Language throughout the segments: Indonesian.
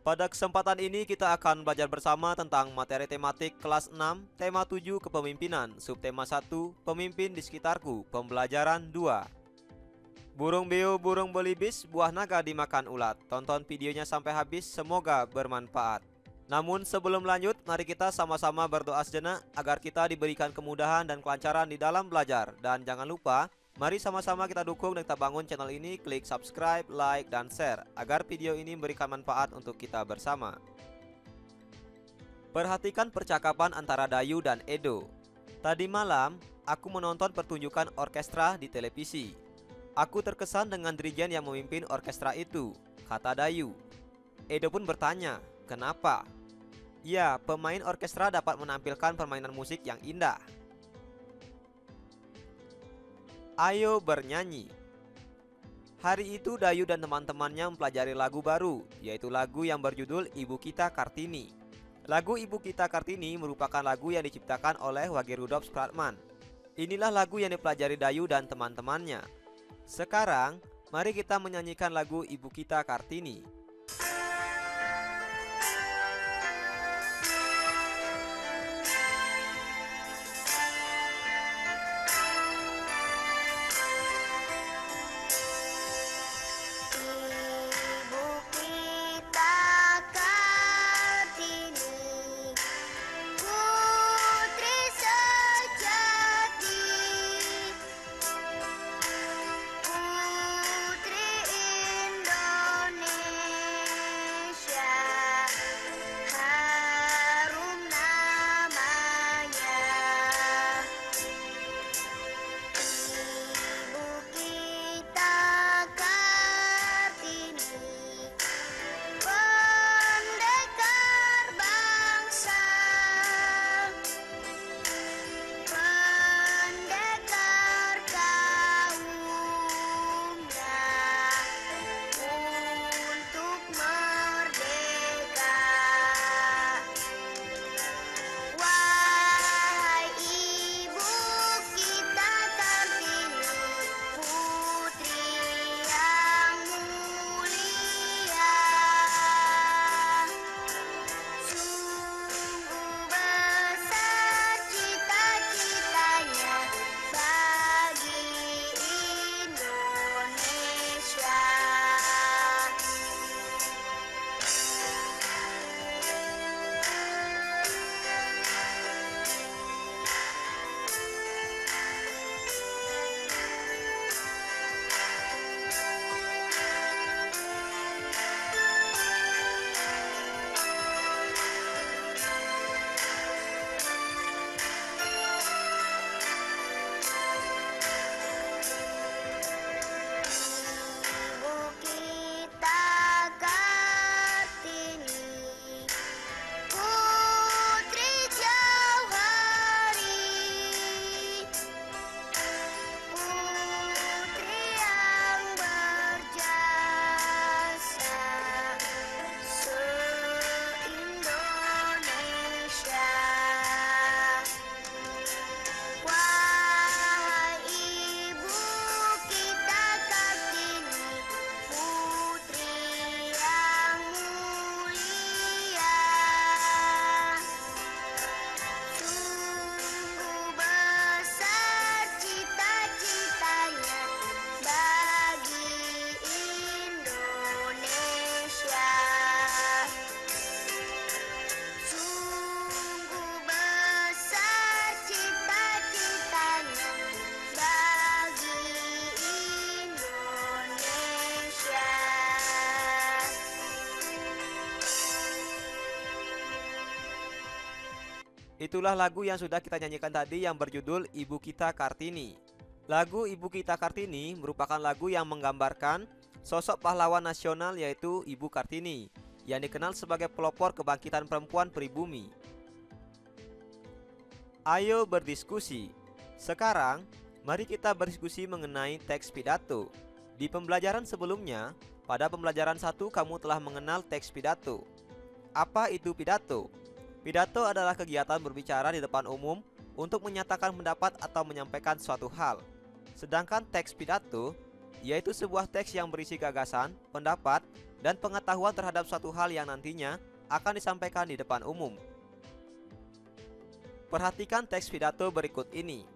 Pada kesempatan ini kita akan belajar bersama tentang materi tematik kelas 6, tema 7 kepemimpinan, subtema 1, pemimpin di sekitarku, pembelajaran 2. Burung beo, burung belibis, buah naga dimakan ulat. Tonton videonya sampai habis, semoga bermanfaat. Namun sebelum lanjut, mari kita sama-sama berdoa sejenak agar kita diberikan kemudahan dan kelancaran di dalam belajar. Dan jangan lupa, mari sama-sama kita dukung dan kita bangun channel ini, klik subscribe, like, dan share agar video ini memberikan manfaat untuk kita bersama. Perhatikan percakapan antara Dayu dan Edo. Tadi malam, aku menonton pertunjukan orkestra di televisi. Aku terkesan dengan dirijen yang memimpin orkestra itu, kata Dayu. Edo pun bertanya, kenapa? Ya, pemain orkestra dapat menampilkan permainan musik yang indah. Ayo bernyanyi. Hari itu Dayu dan teman-temannya mempelajari lagu baru, yaitu lagu yang berjudul Ibu Kita Kartini. Lagu Ibu Kita Kartini merupakan lagu yang diciptakan oleh Wage Rudolf Supratman. Inilah lagu yang dipelajari Dayu dan teman-temannya. Sekarang, mari kita menyanyikan lagu Ibu Kita Kartini. Itulah lagu yang sudah kita nyanyikan tadi yang berjudul Ibu Kita Kartini. Lagu Ibu Kita Kartini merupakan lagu yang menggambarkan sosok pahlawan nasional yaitu Ibu Kartini, yang dikenal sebagai pelopor kebangkitan perempuan pribumi. Ayo berdiskusi. Sekarang, mari kita berdiskusi mengenai teks pidato. Di pembelajaran sebelumnya, pada pembelajaran 1 kamu telah mengenal teks pidato. Apa itu pidato? Pidato adalah kegiatan berbicara di depan umum untuk menyatakan pendapat atau menyampaikan suatu hal. Sedangkan teks pidato yaitu sebuah teks yang berisi gagasan, pendapat, dan pengetahuan terhadap suatu hal yang nantinya akan disampaikan di depan umum. Perhatikan teks pidato berikut ini.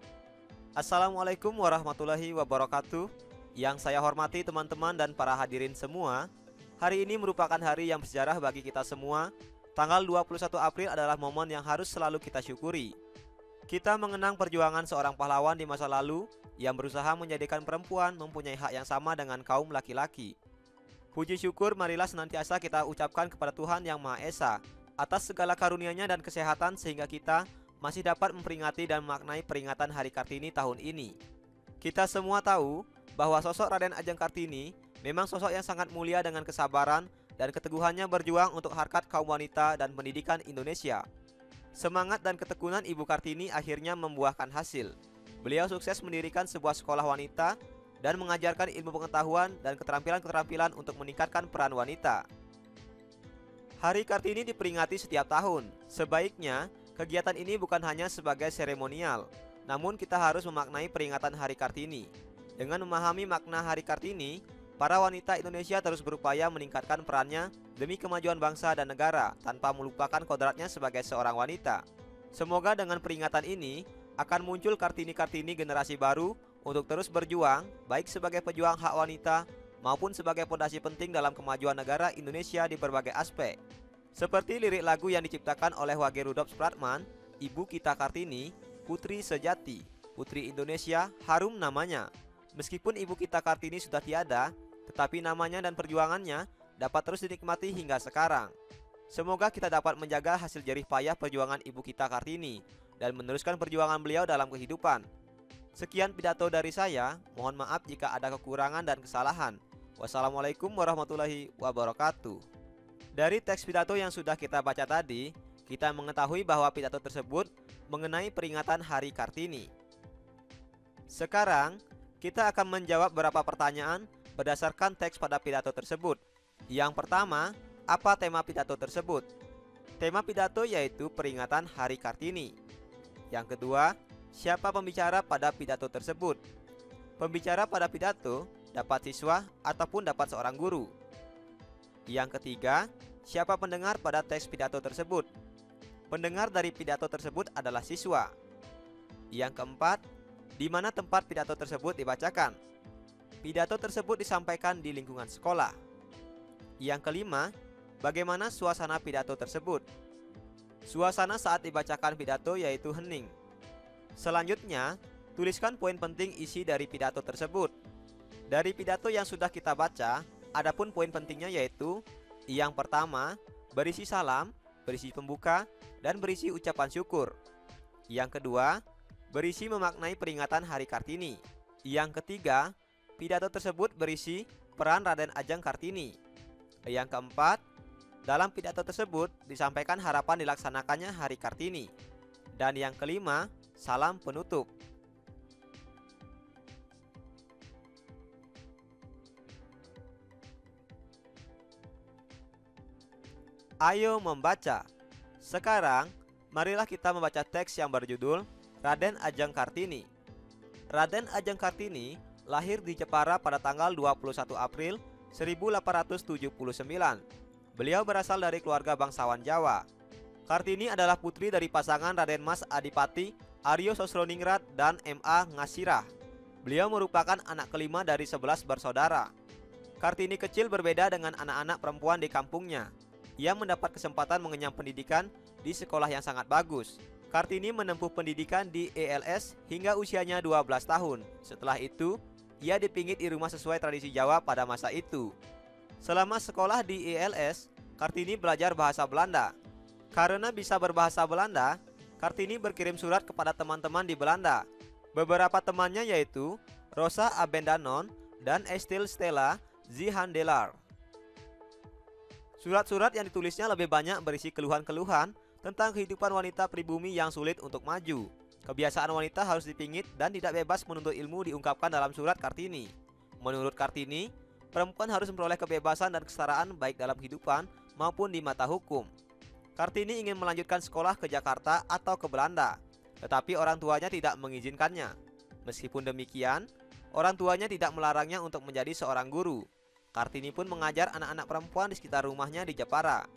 Assalamualaikum warahmatullahi wabarakatuh. Yang saya hormati teman-teman dan para hadirin semua, hari ini merupakan hari yang bersejarah bagi kita semua. Tanggal 21 April adalah momen yang harus selalu kita syukuri. Kita mengenang perjuangan seorang pahlawan di masa lalu yang berusaha menjadikan perempuan mempunyai hak yang sama dengan kaum laki-laki. Puji syukur marilah senantiasa kita ucapkan kepada Tuhan Yang Maha Esa atas segala karunia-Nya dan kesehatan sehingga kita masih dapat memperingati dan memaknai peringatan Hari Kartini tahun ini. Kita semua tahu bahwa sosok Raden Ajeng Kartini memang sosok yang sangat mulia dengan kesabaran dan keteguhannya berjuang untuk harkat kaum wanita dan pendidikan Indonesia. Semangat dan ketekunan Ibu Kartini akhirnya membuahkan hasil. Beliau sukses mendirikan sebuah sekolah wanita dan mengajarkan ilmu pengetahuan dan keterampilan-keterampilan untuk meningkatkan peran wanita. Hari Kartini diperingati setiap tahun. Sebaiknya, kegiatan ini bukan hanya sebagai seremonial, namun kita harus memaknai peringatan Hari Kartini. Dengan memahami makna Hari Kartini, para wanita Indonesia terus berupaya meningkatkan perannya demi kemajuan bangsa dan negara tanpa melupakan kodratnya sebagai seorang wanita. Semoga dengan peringatan ini akan muncul Kartini-Kartini generasi baru untuk terus berjuang baik sebagai pejuang hak wanita maupun sebagai fondasi penting dalam kemajuan negara Indonesia di berbagai aspek. Seperti lirik lagu yang diciptakan oleh Wage Rudolf Supratman, Ibu Kita Kartini, Putri Sejati, Putri Indonesia, harum namanya. Meskipun Ibu Kita Kartini sudah tiada, tetapi namanya dan perjuangannya dapat terus dinikmati hingga sekarang. Semoga kita dapat menjaga hasil jerih payah perjuangan Ibu Kita Kartini dan meneruskan perjuangan beliau dalam kehidupan. Sekian pidato dari saya, mohon maaf jika ada kekurangan dan kesalahan. Wassalamualaikum warahmatullahi wabarakatuh. Dari teks pidato yang sudah kita baca tadi, kita mengetahui bahwa pidato tersebut mengenai peringatan Hari Kartini. Sekarang, kita akan menjawab beberapa pertanyaan berdasarkan teks pada pidato tersebut. Yang pertama, apa tema pidato tersebut? Tema pidato yaitu peringatan Hari Kartini. Yang kedua, siapa pembicara pada pidato tersebut? Pembicara pada pidato dapat siswa ataupun dapat seorang guru. Yang ketiga, siapa pendengar pada teks pidato tersebut? Pendengar dari pidato tersebut adalah siswa. Yang keempat, di mana tempat pidato tersebut dibacakan? Pidato tersebut disampaikan di lingkungan sekolah. Yang kelima, bagaimana suasana pidato tersebut? Suasana saat dibacakan pidato yaitu hening. Selanjutnya, tuliskan poin penting isi dari pidato tersebut. Dari pidato yang sudah kita baca, adapun poin pentingnya yaitu: yang pertama, berisi salam, berisi pembuka, dan berisi ucapan syukur. Yang kedua, berisi memaknai peringatan Hari Kartini. Yang ketiga, pidato tersebut berisi peran Raden Ajeng Kartini. Yang keempat, dalam pidato tersebut disampaikan harapan dilaksanakannya Hari Kartini. Dan yang kelima, salam penutup. Ayo membaca. Sekarang, marilah kita membaca teks yang berjudul Raden Ajeng Kartini. Raden Ajeng Kartini lahir di Jepara pada tanggal 21 April 1879. Beliau berasal dari keluarga bangsawan Jawa. Kartini adalah putri dari pasangan Raden Mas Adipati Aryo Sosroningrat dan M.A. Ngasirah. Beliau merupakan anak kelima dari 11 bersaudara. Kartini kecil berbeda dengan anak-anak perempuan di kampungnya. Ia mendapat kesempatan mengenyam pendidikan di sekolah yang sangat bagus. Kartini menempuh pendidikan di ELS hingga usianya 12 tahun. Setelah itu, ia dipingit di rumah sesuai tradisi Jawa pada masa itu. Selama sekolah di ELS, Kartini belajar bahasa Belanda. Karena bisa berbahasa Belanda, Kartini berkirim surat kepada teman-teman di Belanda. Beberapa temannya yaitu Rosa Abendanon dan Estil Stella Zihandelar. Surat-surat yang ditulisnya lebih banyak berisi keluhan-keluhan tentang kehidupan wanita pribumi yang sulit untuk maju. Kebiasaan wanita harus dipingit dan tidak bebas menuntut ilmu diungkapkan dalam surat Kartini. Menurut Kartini, perempuan harus memperoleh kebebasan dan kesetaraan baik dalam kehidupan maupun di mata hukum. Kartini ingin melanjutkan sekolah ke Jakarta atau ke Belanda, tetapi orang tuanya tidak mengizinkannya. Meskipun demikian, orang tuanya tidak melarangnya untuk menjadi seorang guru. Kartini pun mengajar anak-anak perempuan di sekitar rumahnya di Jepara.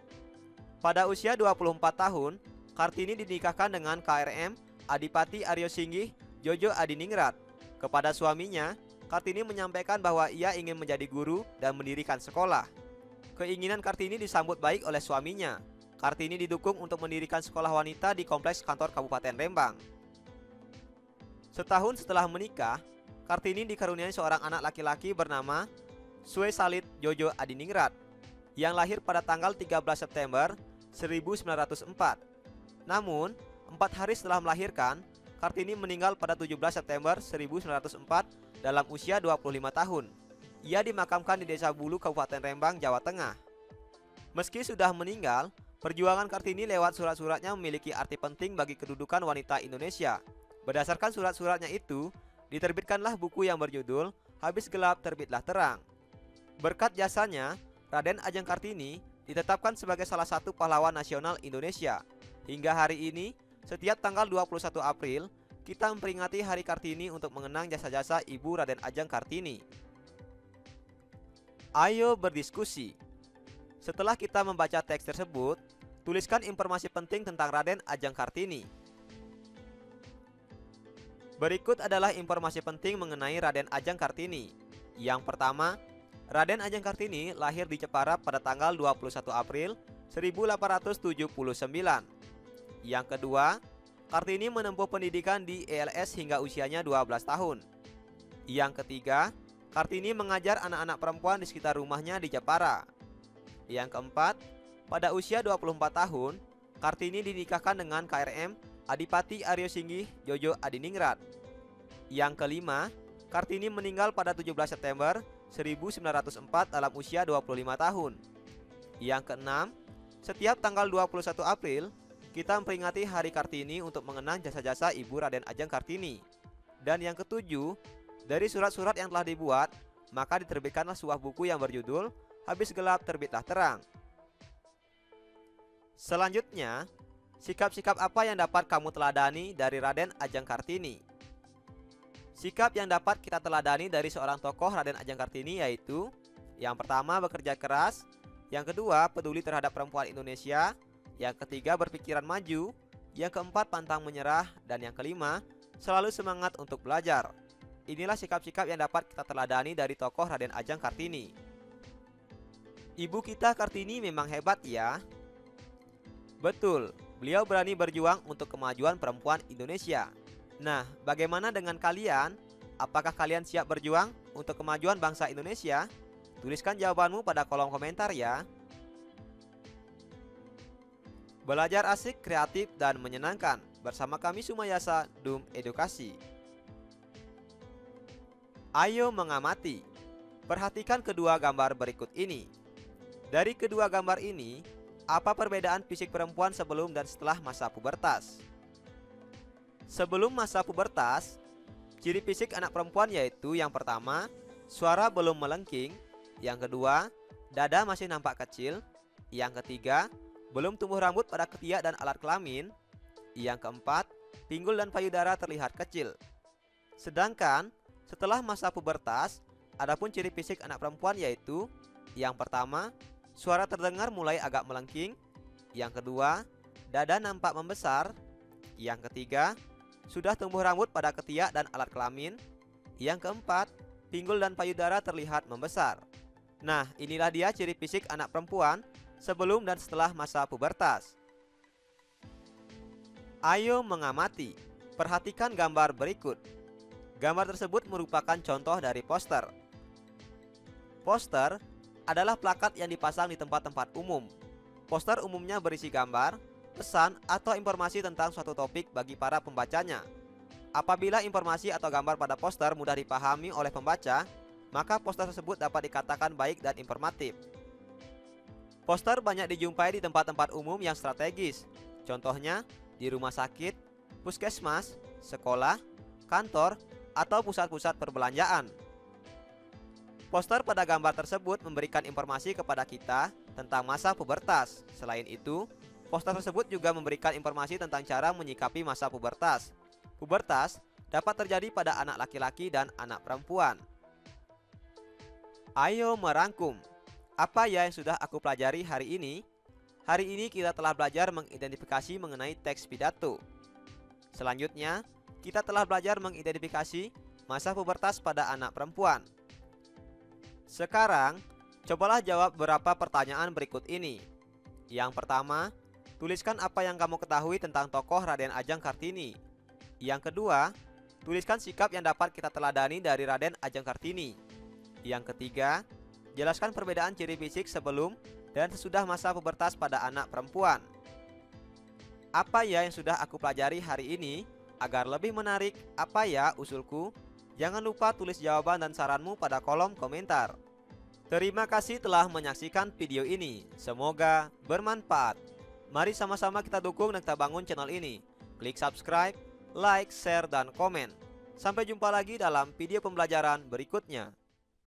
Pada usia 24 tahun, Kartini dinikahkan dengan KRM Adipati Aryosinggih Jojo Adiningrat. Kepada suaminya, Kartini menyampaikan bahwa ia ingin menjadi guru dan mendirikan sekolah. Keinginan Kartini disambut baik oleh suaminya. Kartini didukung untuk mendirikan sekolah wanita di kompleks kantor Kabupaten Rembang. Setahun setelah menikah, Kartini dikaruniai seorang anak laki-laki bernama Sue Salit Jojo Adiningrat yang lahir pada tanggal 13 September 1904. Namun, 4 hari setelah melahirkan, Kartini meninggal pada 17 September 1904 dalam usia 25 tahun. Ia dimakamkan di Desa Bulu, Kabupaten Rembang, Jawa Tengah. Meski sudah meninggal, perjuangan Kartini lewat surat-suratnya memiliki arti penting bagi kedudukan wanita Indonesia. Berdasarkan surat-suratnya itu, diterbitkanlah buku yang berjudul Habis Gelap Terbitlah Terang. Berkat jasanya, Raden Ajeng Kartini ditetapkan sebagai salah satu pahlawan nasional Indonesia. Hingga hari ini, setiap tanggal 21 April, kita memperingati Hari Kartini untuk mengenang jasa-jasa Ibu Raden Ajeng Kartini. Ayo berdiskusi. Setelah kita membaca teks tersebut, tuliskan informasi penting tentang Raden Ajeng Kartini. Berikut adalah informasi penting mengenai Raden Ajeng Kartini. Yang pertama, Raden Ajeng Kartini lahir di Jepara pada tanggal 21 April 1879. Yang kedua, Kartini menempuh pendidikan di ELS hingga usianya 12 tahun. Yang ketiga, Kartini mengajar anak-anak perempuan di sekitar rumahnya di Jepara. Yang keempat, pada usia 24 tahun, Kartini dinikahkan dengan KRM Adipati Aryosinggih Jojo Adiningrat. Yang kelima, Kartini meninggal pada 17 September 1904 dalam usia 25 tahun. Yang keenam, setiap tanggal 21 April, kita memperingati Hari Kartini untuk mengenang jasa-jasa Ibu Raden Ajeng Kartini. Dan yang ketujuh, dari surat-surat yang telah dibuat, maka diterbitkanlah sebuah buku yang berjudul Habis Gelap Terbitlah Terang. Selanjutnya, sikap-sikap apa yang dapat kamu teladani dari Raden Ajeng Kartini? Sikap yang dapat kita teladani dari seorang tokoh Raden Ajeng Kartini yaitu: yang pertama, bekerja keras; yang kedua, peduli terhadap perempuan Indonesia; yang ketiga, berpikiran maju; yang keempat, pantang menyerah; dan yang kelima, selalu semangat untuk belajar. Inilah sikap-sikap yang dapat kita teladani dari tokoh Raden Ajeng Kartini. Ibu kita Kartini memang hebat ya. Betul, beliau berani berjuang untuk kemajuan perempuan Indonesia. Nah, bagaimana dengan kalian? Apakah kalian siap berjuang untuk kemajuan bangsa Indonesia? Tuliskan jawabanmu pada kolom komentar ya. Belajar asik, kreatif, dan menyenangkan. Bersama kami Sumayasa Dum Edukasi. Ayo mengamati. Perhatikan kedua gambar berikut ini. Dari kedua gambar ini, apa perbedaan fisik perempuan sebelum dan setelah masa pubertas? Sebelum masa pubertas, ciri fisik anak perempuan yaitu: yang pertama, suara belum melengking; yang kedua, dada masih nampak kecil; yang ketiga, belum tumbuh rambut pada ketiak dan alat kelamin; yang keempat, pinggul dan payudara terlihat kecil. Sedangkan setelah masa pubertas, adapun ciri fisik anak perempuan yaitu: yang pertama, suara terdengar mulai agak melengking; yang kedua, dada nampak membesar; yang ketiga, sudah tumbuh rambut pada ketiak dan alat kelamin; yang keempat, pinggul dan payudara terlihat membesar. Nah, inilah dia ciri fisik anak perempuan sebelum dan setelah masa pubertas. Ayo mengamati. Perhatikan gambar berikut. Gambar tersebut merupakan contoh dari poster. Poster adalah plakat yang dipasang di tempat-tempat umum. Poster umumnya berisi gambar, pesan, atau informasi tentang suatu topik bagi para pembacanya. Apabila informasi atau gambar pada poster mudah dipahami oleh pembaca, maka poster tersebut dapat dikatakan baik dan informatif. Poster banyak dijumpai di tempat-tempat umum yang strategis. Contohnya di rumah sakit, puskesmas, sekolah, kantor, atau pusat-pusat perbelanjaan. Poster pada gambar tersebut memberikan informasi kepada kita tentang masa pubertas. Selain itu, poster tersebut juga memberikan informasi tentang cara menyikapi masa pubertas. Pubertas dapat terjadi pada anak laki-laki dan anak perempuan. Ayo merangkum. Apa ya yang sudah aku pelajari hari ini? Hari ini kita telah belajar mengidentifikasi mengenai teks pidato. Selanjutnya, kita telah belajar mengidentifikasi masa pubertas pada anak perempuan. Sekarang, cobalah jawab beberapa pertanyaan berikut ini. Yang pertama, tuliskan apa yang kamu ketahui tentang tokoh Raden Ajeng Kartini. Yang kedua, tuliskan sikap yang dapat kita teladani dari Raden Ajeng Kartini. Yang ketiga, jelaskan perbedaan ciri fisik sebelum dan sesudah masa pubertas pada anak perempuan. Apa ya yang sudah aku pelajari hari ini? Agar lebih menarik, apa ya usulku? Jangan lupa tulis jawaban dan saranmu pada kolom komentar. Terima kasih telah menyaksikan video ini. Semoga bermanfaat. Mari sama-sama kita dukung dan kita bangun channel ini. Klik subscribe, like, share, dan komen. Sampai jumpa lagi dalam video pembelajaran berikutnya.